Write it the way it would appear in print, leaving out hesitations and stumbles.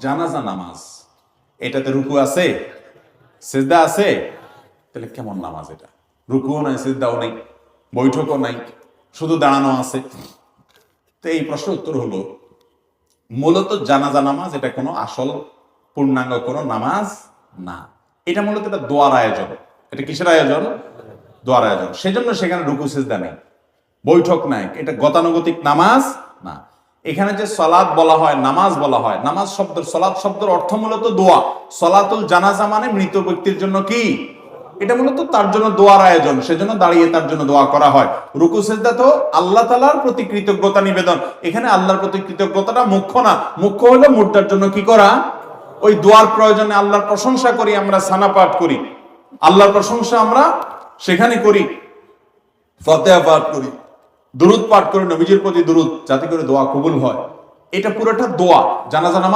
জানাজা নামাজ, এটাতে রুকু আছে, সিজদা আছে, তাহলে কেমন নামাজ এটা? রুকুও নাই, সিজদাও নাই, বৈঠকও নাই, শুধু দাঁড়ানো আছে। তো এই প্রশ্ন উত্তর হলো, মূলত জানাজা নামাজ এটা কোনো আসল পূর্ণাঙ্গ কোনো নামাজ না। এটা মূলত একটা দোয়ার আয়োজন। এটা কিসের আয়োজন? দোয়ার আয়োজন। সেজন্য সেখানে রুকু সিজদা নেই, বৈঠক নাই, এটা গতানুগতিক নামাজ না। এখানে যে সলাৎ বলা হয়, নামাজ বলা হয়, নামাজ শব্দের, সলাৎ শব্দের অর্থ মূলত দোয়া। সলাতুল জানাজা মানে মৃত ব্যক্তির জন্য কি, এটা মূলত তার জন্য দোয়ার আয়োজন, সেজন্য দাঁড়িয়ে তার জন্য দোয়া করা হয়। রুকু সিজদা তো আল্লাহ তাআলার প্রতি কৃতজ্ঞতা নিবেদন। এখানে আল্লাহর প্রতি কৃতজ্ঞতাটা মুখ্য না, মুখ্য হলো মুর্দার জন্য কি করা, ওই দোয়ার প্রয়োজনে আল্লাহর প্রশংসা করি, আমরা সানা পাঠ করি, আল্লাহর প্রশংসা আমরা সেখানে করি, ফাতিহা পাঠ করি, দুরূদ পাঠ করি, নবীজির প্রতি দুরূদ, যাতে করে দোয়া কবুল হয়। এটা পুরোটা দোয়া। জানাজা নামাজ